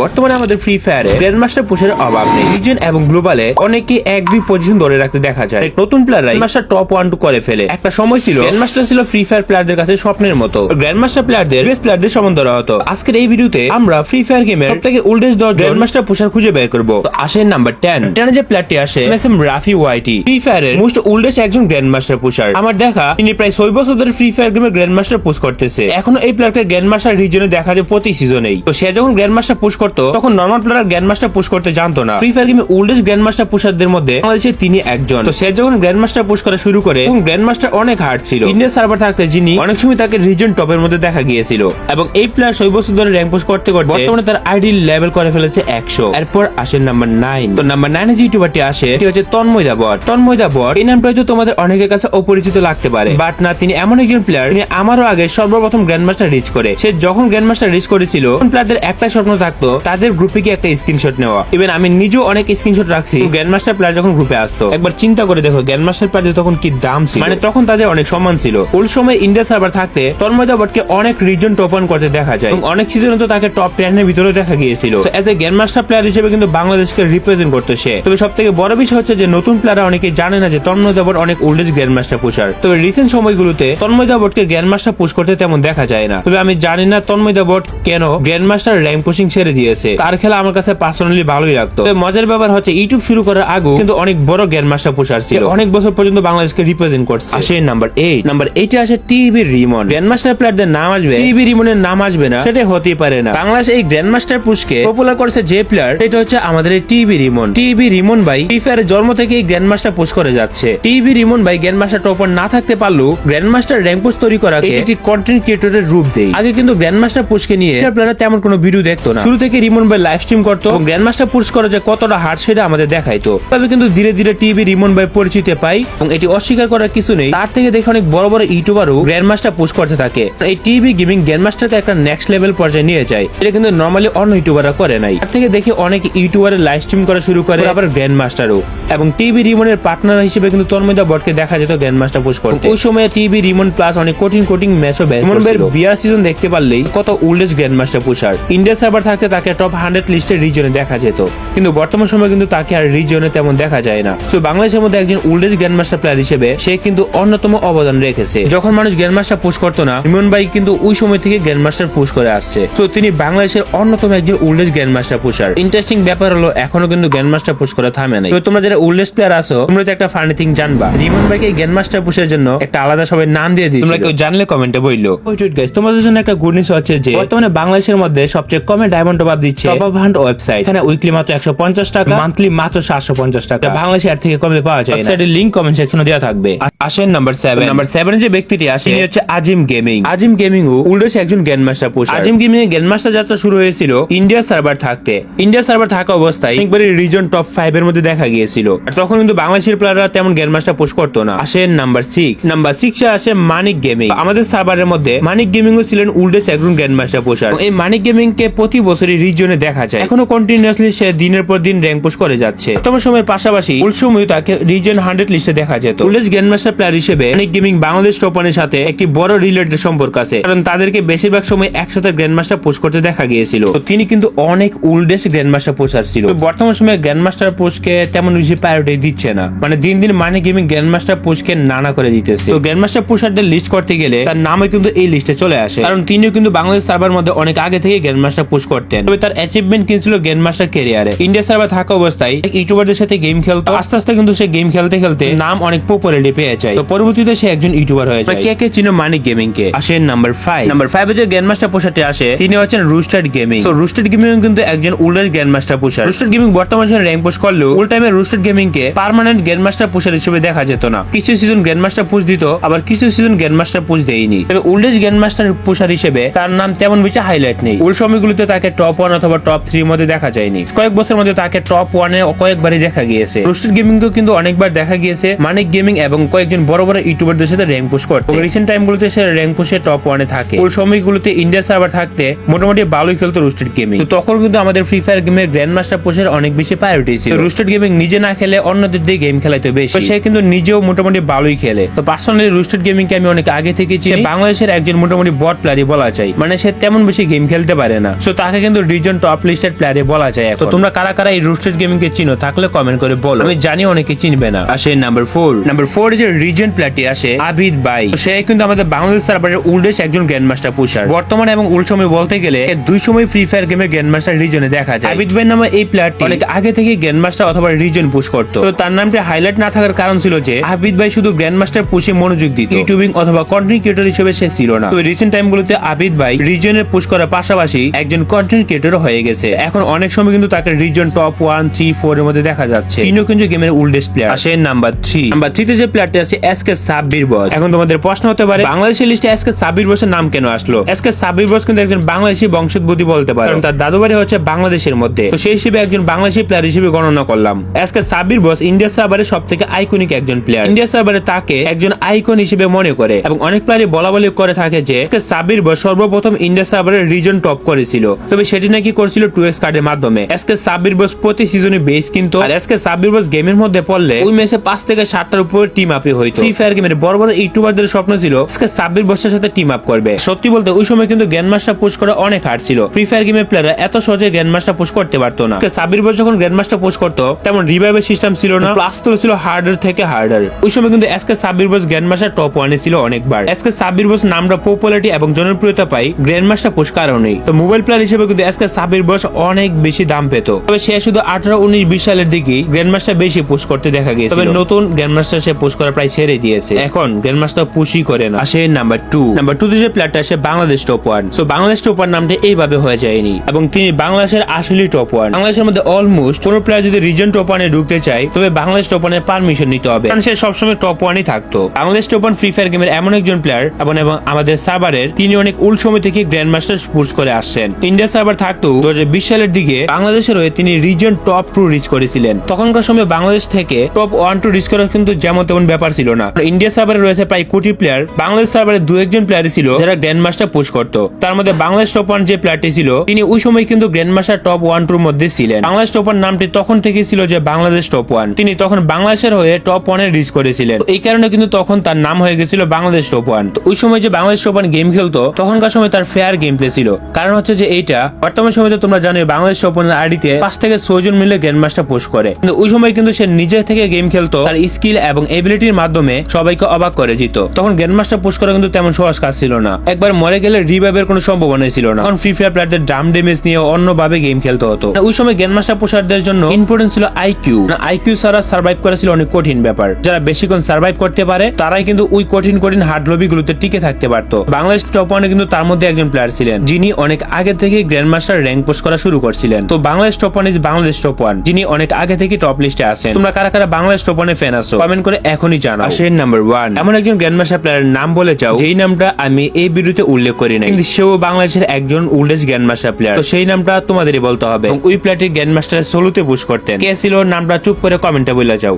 বর্তমানে আমাদের free ফায়ারে grandmaster পুশের অভাব নেই। রিজন এবং গ্লোবালে অনেকে 1-2 পজিশন ধরে রাখতে দেখা যায়। নতুন প্লেয়াররা গ্র্যান্ডমাস্টার টপ 1-2 করে ফেলে। একটা সময় ছিল গ্র্যান্ডমাস্টার ছিল ফ্রি ফায়ার প্লেয়ারদের কাছে স্বপ্নের মতো। গ্র্যান্ডমাস্টার প্লেয়ারদের বেস্ট প্লেয়ারদের সমান ধরা হতো। আজকের এই ভিডিওতে আমরা ফ্রি ফায়ার গেমের সবথেকে ওল্ডেস্ট 10 গ্র্যান্ডমাস্টার পুশার খুঁজে বের করব। তো আসেন নাম্বার 10 যে প্লেয়ারটি আসে এমএসএম রাফি ওয়াইটি, ফ্রি ফায়ারের মোস্ট ওল্ডেস্ট একজন গ্র্যান্ডমাস্টার পুশার। আমার দেখা তিনি প্রায় 6 বছর ধরে ফ্রি ফায়ার গেমের গ্র্যান্ডমাস্টার পুশ করতেছে। এখনো এই প্লেয়ারকে গ্র্যান্ডমাস্টার রিজনে দেখা যায় প্রতি সিজনেই। তো সে যখন গ্র্যান্ডমাস্টার পুশ করতো তখন নরমাল প্লেয়ার গ্র্যান্ডমাস্টার পুশ করতে জানতো না। ফ্রি ফায়ার গেমের ওল্ডেস্ট গ্র্যান্ডমাস্টার পুশারদের মধ্যে বাংলাদেশে তিনি একজন। তো সে যখন গ্র্যান্ডমাস্টার পুশ করা শুরু করে তখন গ্র্যান্ডমাস্টার অনেক হার্ড ছিল। ইন্ডিয়া সার্ভার থাকতে যিনি অনেক সময় তাকে রিজন টপের মধ্যে দেখা গিয়েছিল এবং এই প্লেয়ার 6 বছর ধরে র্যাঙ্ক পুশ করতে করতে বর্তমানে তার আইডি লেভেল করে ফেলেছে 100। এরপর আসে নাম্বার 9। তো নাম্বার 9 এ যে ইউটিউবারটি আসে এটি হচ্ছে তন্ময় দা বট। তন্ময় দা বট এই নামটা হয়তো তোমাদের অনেকের কাছে অপরিচিত লাগতে পারে, বাট না, তিনি এমন একজন প্লেয়ার তিনি আমারও আগে সর্বপ্রথম গ্র্যান্ডমাস্টার রিচ করে। সে যখন গ্র্যান্ডমাস্টার রিচ করেছিল তখন প্লেয়ারদের একটা স্বপ্ন থাকতো তাদের গ্রুপে কি একটা স্ক্রিনশট নেওয়া। ইভেন আমি নিজেও অনেক স্ক্রিনশট রাখছি গ্র্যান্ডমাস্টার প্লেয়ার যখন গ্রুপে আসতো। একবার চিন্তা করে দেখো গ্র্যান্ডমাস্টার প্লেয়ার তখন কি দাম ছিল, মানে তখন তাদের অনেক সম্মান ছিল। ওই সময় ইন্ডিয়া সার্ভার থাকতে তন্ময় দা বটকে অনেক রিজন টপ 1 করতে দেখা যায় এবং অনেক সিজনে তো তাকে টপ 10 এর ভিতরে দেখা গিয়েছিল। এজ এ গ্র্যান্ডমাস্টার প্লেয়ার হিসেবে কিন্তু বাংলাদেশকে রিপ্রেজেন্ট করতে সে। তবে সবথেকে বড় বিষয় হচ্ছে যে নতুন প্লেয়াররা অনেকে জানে না যে তন্ময় দা বট অনেক ওল্ডেস্ট গ্র্যান্ডমাস্টার পুশার। তবে রিসেন্ট সময়গুলোতে তন্ময় দা বটকে গ্র্যান্ডমাস্টার পুশ করতে তেমন দেখা যায় না। তবে আমি জানি না তন্ময় দা বট কেন গ্র্যান্ডমাস্টার র্যাঙ্ক পুশিং ছেড়ে দিয়েছে। তার খেলা আমার কাছে পার্সোনালি ভালোই লাগতো। তবে মজার ব্যাপার হচ্ছে ইউটিউব শুরু করার আগে কিন্তু অনেক বড় গ্র্যান্ডমাস্টার পুশার ছিল, অনেক বছর পর্যন্ত বাংলাদেশকে রিপ্রেজেন্ট করছে। আসে নাম্বার 8। নাম্বার 8 এ আসে টিভি রিমন। গ্র্যান্ডমাস্টার প্লেয়ারদের নাম আসবে, টিভি রিমনের নাম আসবে না, সেটা হতেই পারে না। বাংলাদেশ এই গ্র্যান্ডমাস্টার পুশকে পপুলার করেছে যে প্লেয়ার, সেটা হচ্ছে আমাদের এই টিভি রিমন। টিভি রিমন ভাই ফ্রি ফায়ারের জন্ম থেকে গ্র্যান্ডমাস্টার পুশ করে যাচ্ছে। টিভি রিমন ভাই গ্র্যান্ডমাস্টার টপ 1 না থাকতে পারলেও গ্র্যান্ডমাস্টার র্যাঙ্ক পুশ তৈরি করা একটি কন্টেন্ট ক্রিয়েটরের রূপ দেয়। আগে কিন্তু গ্র্যান্ডমাস্টার পুশকে নিয়ে প্লেয়াররা তেমন কোনো ভিডিও দেখতো না। শুরু থেকে রিমন ভাই লাইভ স্ট্রিম করতো এবং গ্র্যান্ডমাস্টার পুশ করা যে কতটা হার্ড সেটা আমাদের দেখাইতো। তবে কিন্তু ধীরে ধীরে টিভি রিমন ভাই পরিচিতি পাই এবং এটি অস্বীকার করার কিছু নেই। তার থেকে দেখে অনেক বড় বড় ইউটিউবারও গ্র্যান্ডমাস্টার পুশ করতে থাকে। এই টিভি গেমিং গ্র্যান্ডমাস্টারকে একটা নেক্সট লেভেল পর্যায়ে নিয়ে যায়। এটা কিন্তু নরমালি অন্য ইউটিউবাররা করে নাই। তার থেকে দেখে অনেক ইউটিউবারের লাইভ স্ট্রিম করা শুরু করে আবার গ্র্যান্ডমাস্টারও। এবং টিভি রিমনের পার্টনার হিসেবে কিন্তু তন্ময় দা বটকে দেখা যেত গ্র্যান্ডমাস্টার পুশ করতে। ওই সময় টিভি রিমন প্লাস অনেক কঠিন ম্যাচও বিয়ার সিজন দেখতে পারলেই কত ওল্ডেস্ট গ্র্যান্ডমাস্টার পুশার। ইন্ডিয়া সার্ভার থাকতে তাকে টপ 100 লিস্টের রিজনে দেখা যেত, কিন্তু বর্তমান সময় কিন্তু তাকে আর রিজনে তেমন দেখা যায় না। তো বাংলাদেশের মধ্যে একজন ওল্ডেস্ট গ্র্যান্ডমাস্টার প্লেয়ার হিসেবে সে কিন্তু অন্যতম অবদান রেখেছে। যখন মানুষ গ্র্যান্ডমাস্টার পুশ করতো না, রিমন ভাই কিন্তু ওই সময় থেকে গ্র্যান্ডমাস্টার পুশ করে আসছে। তো তিনি বাংলাদেশের অন্যতম একজন ওল্ডেস্ট গ্র্যান্ডমাস্টার পুশার। ইন্টারেস্টিং ব্যাপার হলো এখনো কিন্তু গ্র্যান্ডমাস্টার পুশ করা থামে নাই। তো তোমরা যারা ওল্ডেস্ট প্লেয়ার আছো তোমরা তো একটা ফানি থিং জানবা, রিমন ভাইকে গ্র্যান্ডমাস্টার পুশের জন্য একটা আলাদা সবাই নাম দিয়ে দিয়েছে। তোমরা কেউ জানলে কমেন্টে বললো। ওয়েট গাইস, তোমাদের জন্য একটা গুড নিউজ হচ্ছে যে বর্তমানে বাংলাদেশের মধ্যে সবচেয়ে কমে ডায়মন্ড টপ আপ দিচ্ছে টপ আপ হান্ট ওয়েবসাইট। এখানে উইকলি মাত্র 150 টাকা, মান্থলি মাত্র 750 টাকা। বাংলাদেশে এর থেকে কমে পাওয়া যায় না। ওয়েবসাইটের লিংক কমেন্ট সেকশনে দেওয়া থাকবে। আসেন নাম্বার 7। নাম্বার 7 যে ব্যক্তিটি আসে তিনি হচ্ছে আজিম গেমিং। আজিম গেমিং ও উল্ডেস একজন গ্র্যান্ডমাস্টার পুশার। আজিম গেমিং এর গ্র্যান্ডমাস্টার যাত্রা শুরু হয়েছিল ইন্ডিয়া সার্ভার থাকতে। ইন্ডিয়া সার্ভার থাকা অবস্থায় একবারে রিজন টপ 5 এর মধ্যে দেখা গিয়েছিল। আর তখন কিন্তু বাংলাদেশের প্লেয়াররা তেমন গ্র্যান্ডমাস্টার পুশ করতো না। আসেন নাম্বার 6। নাম্বার 6 এ আসে মানিক গেমিং। আমাদের সার্ভারের মধ্যে মানিক গেমিং ও ছিলেন উল্ডেস একজন গ্র্যান্ডমাস্টার পুশার। এই মানিক গেমিং কে প্রতি বছরই রিজনে দেখা যায়। এখনো কন্টিনিউয়াসলি সে দিনের পর দিন র্যাঙ্ক পুশ করে যাচ্ছে। বর্তমান সময়ের পাশাপাশি ওই সময় তাকে রিজন 100 লিস্টে দেখা যেত। উল্ডেস গ্র্যান্ডমাস্টার প্লেয়ার হিসেবে মানিক গেমিং বাংলাদেশ টপ 1 এর সাথে একটি বড় রিলেটেড সম্পর্ক আছে, কারণ তাদেরকে বেশিরভাগ সময় একসাথে গ্র্যান্ডমাস্টার পুশ করতে দেখা গিয়েছিল। তো তিনি কিন্তু অনেক ওল্ডেস্ট গ্র্যান্ডমাস্টার পুশার ছিল। বর্তমান সময়ে গ্র্যান্ডমাস্টার পুশকে তেমন বেশি প্রায়োরিটি দিচ্ছে না, মানে দিন দিন মানিক গেমিং গ্র্যান্ডমাস্টার পুশকে নানা করে দিতেছে। তো গ্র্যান্ডমাস্টার পুশারদের লিস্ট করতে গেলে তার নামও কিন্তু এই লিস্টে চলে আসে, কারণ তিনিও কিন্তু বাংলাদেশ সার্ভার মধ্যে অনেক আগে থেকে গ্র্যান্ডমাস্টার পুশ করতেন। তবে তার অ্যাচিভমেন্ট কিনছিল গ্র্যান্ডমাস্টার ক্যারিয়ারে। ইন্ডিয়া সার্ভার থাকা অবস্থায় ইউটিউবারদের সাথে গেম খেলতো। আস্তে আস্তে কিন্তু সে গেম খেলতে খেলতে নাম অনেক পপুলারিটি পেয়ে যায়। তো পরবর্তীতে সে একজন ইউটিউবার হয়ে যায়। কে কে চিনো মানিক গেমিং কে? আসেন নাম্বার 5। নাম্বার 5 এ যে গ্র্যান্ডমাস্টার পুশারটি আসে তিনি হচ্ছেন রুস্টার গেমিং। তো রুস্টার গেমিং কিন্তু একজন ওল্ডেস্ট গ্র্যান্ডমাস্টার পুশার। রুস্টার গেমিং বর্তমানে র্যাঙ্ক পুশ করলেও ফুল টাইমে রুস্টার গেমিং কে পার্মানেন্ট গ্র্যান্ডমাস্টার পুশার হিসেবে দেখা যেত না। কিছু সিজন গ্র্যান্ডমাস্টার পুশ দিত, আবার কিছু সিজন গ্র্যান্ডমাস্টার পুশ দেয়নি। তবে ওল্ডেস্ট গ্র্যান্ডমাস্টার পুশার হিসেবে তার নাম তেমন বেশি হাইলাইট নেই। ওই সময়গুলোতে তাকে টপ 1 অথবা টপ 3 মধ্যে দেখা যায়নি। কয়েক বছরের মধ্যে তাকে টপ 1 এ কয়েকবারই দেখা গিয়েছে। রুস্টার গেমিং কেও কিন্তু অনেকবার দেখা গিয়েছে মানিক গেমিং এবং কয়েকজন বড় বড় ইউটিউবারদের সাথে র্যাঙ্ক পুশ করতে। রিসেন্ট টাইমগুলোতে সে র্যাঙ্ক পুশে টপ 1 এ থাকে। ওই সময়গুলোতে ইন্ডিয়া সার্ভার থাকতে মোটামুটি ভালোই খেলতো রুস্টার গেমিং। তো তখন কিন্তু আমাদের ফ্রি ফায়ার গেমের গ্র্যান্ডমাস্টার পুশের অনেক বেশি প্রায়োরিটি ছিল। রুস্টার গেমিং নিজে না খেলে অন্যদের দিয়ে গেম খেলাইতে বেশি, সে কিন্তু নিজেও মোটামুটি ভালোই খেলে। তো পার্সোনালি রুস্টার গেমিং কে আমি অনেক আগে থেকে চিনি। বাংলাদেশের একজন মোটামুটি বট প্লেয়ারই বলা যায়, মানে সে তেমন বেশি গেম খেলতে পারে না। সো তাকে কিন্তু রিজন টপ লিস্টেড প্লেয়ারে বলা যায়। তো তোমরা কারা কারা এই রুস্টেড গেমিং কে চিনো থাকলে কমেন্ট করে বলো, আমি জানি অনেকে চিনবে না। আসে নাম্বার 4 যে রিজন প্লেয়ারটি আসে আবিদ ভাই, সে কিন্তু আমাদের বাংলাদেশ সার্ভারের ওল্ডেস্ট একজন গ্র্যান্ড মাস্টার পুশার। বর্তমানে এবং ওল্ড সময় বলতে গেলে 2 সময় ফ্রি ফায়ার গেমের গ্র্যান্ড মাস্টার রিজনে দেখা যায়। আবিদ ভাই নামে এই প্লেয়ারটি অনেক আগে থেকে গ্র্যান্ড মাস্টার অথবা রিজন পুশ করতো। তো তার নামটি হাইলাইট না থাকার কারণ ছিল যে আবিদ ভাই শুধু গ্র্যান্ড মাস্টার পুশে মনোযোগ দিত, ইউটিউবিং অথবা কন্টেন্ট ক্রিয়েটর হিসেবে সে ছিল না। তো রিসেন্ট টাইমগুলোতে আবিদ ভাই রিজনের পুশ করার পাশাপাশি একজন কন্টেন্ট ক্রিয়েটর হয়ে গেছে। এখন অনেক সময় কিন্তু তাকে রিজন টপ 1, 3, 4 এর মধ্যে দেখা যাচ্ছে। তিনিও কিন্তু গেমের ওল্ডেস্ট প্লেয়ার। আসে নাম্বার 3 তে যে প্লেয়ারটি আছে এসকে সাব্বির বস। এখন তোমাদের প্রশ্ন হতে পারে বাংলাদেশের লিস্টে এসকে সাব্বির বসের নাম কেন আসলো? এসকে সাব্বির বস কিন্তু একজন বাংলাদেশি বংশোদ্ভূত বলতে পারে, কারণ তার দাদু বাড়ি হচ্ছে বাংলাদেশের মধ্যে। তো সেই হিসেবে একজন বাংলাদেশি প্লেয়ার হিসেবে গণনা করলাম। এসকে সাব্বির বস ইন্ডিয়া সার্ভারের সবথেকে আইকনিক একজন প্লেয়ার। ইন্ডিয়া সার্ভারে তাকে একজন আইকন হিসেবে মনে করে এবং অনেক প্লেয়ারই বলা বলি করে থাকে যে এসকে সাব্বির বস সর্বপ্রথম ইন্ডিয়া সার্ভারের রিজন টপ করেছিল, তবে সেটি নাকি করেছিল 2x কার্ডের মাধ্যমে। এসকে সাব্বির বস প্রতি সিজনে বেস কিন্তু আর এসকে সাব্বির বস গেমের মধ্যে পড়লে ওই ম্যাচে 5 থেকে 7টার উপর টিম আপই হইতো। ফ্রি ফায়ার গেমের বড় বড় ইউটিউবারদের স্বপ্ন ছিল এসকে সাব্বির বসের সাথে টিম আপ করবে। সত্যি বলতে ওই সময় কিন্তু গ্র্যান্ড মাস্টার পুশ করা অনেক হার্ড ছিল। ফ্রি ফায়ার গেমের প্লেয়াররা এত সহজে গ্র্যান্ড মাস্টার পুশ করতে পারতো না। এসকে সাব্বির বস যখন গ্র্যান্ড মাস্টার পুশ করতো তেমন রিভাইভের সিস্টেম ছিল না, প্লাস তো ছিল হার্ডার থেকে হার্ডার। ওই সময় কিন্তু এসকে সাব্বির বস গ্র্যান্ড মাস্টার টপ 1 এ ছিল অনেকবার। এসকে সাব্বির বস নামটা পপুলারিটি এবং জনপ্রিয়তা পাই গ্র্যান্ড মাস্টার পুশ কারণেই। তো মোবাইল প্লেয়ার হিসেবে কিন্তু এসকে সাব্বির বস অনেক বেশি দাম পেত, তবে সে শুধু 18, 19, 20 সালের দিকে গ্র্যান্ড মাস্টার বেশি পুশ করতে দেখা গিয়েছে। তবে নতুন গ্র্যান্ড মাস্টার সে পুশ করা প্রায় ছেড়ে দিয়েছে, এখন গ্র্যান্ড মাস্টার পুশই করে না। আসে নাম্বার 2 তে যে প্লেয়ারটা আসে Bangladesh top 1। So Bangladesh top 1 নামটা এইভাবে হয়ে যায়নি এবং তিনি বাংলাদেশের আসলে টপ 1। বাংলাদেশের মধ্যে অলমোস্ট কোন প্লেয়ার যদি রিজন টপ 1 এ ঢুকতে চায় তবে বাংলাদেশ টপ 1 এর পারমিশন নিতে হবে, কারণ সে সবসময় টপ 1ই থাকতো। বাংলাদেশ টপ 1 ফ্রি ফায়ার গেমের এমন একজন প্লেয়ার এবং আমাদের সার্ভারের তিনি অনেক ওল্ড সময় থেকে গ্র্যান্ড মাস্টার পুশ করে আসছেন। ইন্ডিয়া সার্ভার থাকতো 2020 সালের দিকে বাংলাদেশের হয়ে তিনি রিজন টপ 2 রিচ করেছিলেন। তখনকার সময় বাংলাদেশ থেকে টপ 1, 2 রিচ করা কিন্তু যেমন তেমন ব্যাপার ছিল না। ইন্ডিয়া সার্ভারে রয়েছে প্রায় কোটি প্লেয়ার, বাংলাদেশ সার্ভারে 2-1 প্লেয়ারই ছিল যারা গ্র্যান্ড মাস্টার পুশ করতো। তার মধ্যে বাংলাদেশ টপ 1 যে প্লেয়ারটি ছিল তিনি ওই সময় কিন্তু গ্র্যান্ড মাস্টার টপ 1, 2 এর মধ্যে ছিলেন। বাংলাদেশ টপ 1 নামটি তখন থেকেই ছিল যে বাংলাদেশ টপ 1। তিনি তখন বাংলাদেশের হয়ে টপ 1 এ রিচ করেছিলেন, এই কারণে কিন্তু তখন তার নাম হয়ে গেছিল বাংলাদেশ টপ 1। তো ওই সময় যে বাংলাদেশ টপ 1 গেম খেলতো তখনকার সময় তার ফেয়ার গেম প্লে ছিল, কারণ হচ্ছে যে এইটা বর্তমান সময়তে তোমরা জানো বাংলাদেশ টপ 1 এর আইডিতে 5 থেকে 6 জন মিলে গ্র্যান্ড মাস্টার পুশ করে, কিন্তু ওই সময় কিন্তু সে নিজে থেকে গেম খেলতো, তার স্কিল এবং এবিলিটির মাধ্যমে সবাইকে অবাক করে দিত। তখন গ্র্যান্ড মাস্টার পুশ করা কিন্তু তেমন সহজ কাজ ছিল না, একবার মরে গেলে রিভাইভের কোনো সম্ভাবনা ছিল না। তখন ফ্রি ফায়ার প্লেয়ারদের ড্রাম ড্যামেজ নিয়ে অন্যভাবে গেম খেলতে হতো। ওই সময় গ্র্যান্ড মাস্টার পুশারদের জন্য ইম্পর্টেন্ট ছিল আইকিউ। আইকিউ ছাড়া সার্ভাইভ করা ছিল অনেক কঠিন ব্যাপার। যারা বেশিক্ষণ সার্ভাইভ করতে পারে তারাই কিন্তু ওই কঠিন হার্ড লবি গুলোতে টিকে থাকতে পারতো। বাংলাদেশ টপ 1 কিন্তু তার মধ্যে একজন প্লেয়ার ছিলেন যিনি অনেক আগে থেকে গ্র্যান্ড মাস্টার র্যাঙ্ক পুশ করা শুরু করছিলেন। তো Bangladesh top 1 is Bangladesh top 1, যিনি অনেক আগে থেকে টপ লিস্টে আছেন। তোমরা কারা কারা বাংলাদেশ টপ 1 এর ফ্যান আছো কমেন্ট করে এখনই জানাও। আসেন নাম্বার 1, এমন একজন গ্র্যান্ড মাস্টার প্লেয়ারের নাম বলে যাও যেই নামটা আমি এই ভিডিওতে উল্লেখ করি নাই, কিন্তু সেও বাংলাদেশের একজন ওল্ডেস্ট গ্র্যান্ড মাস্টার প্লেয়ার। তো সেই নামটা তোমাদেরই বলতে হবে এবং ওই প্লেয়ারটি গ্র্যান্ড মাস্টারের সোলোতে পুশ করতেন। কে ছিল নামটা চুপ করে কমেন্টে বলে যাও।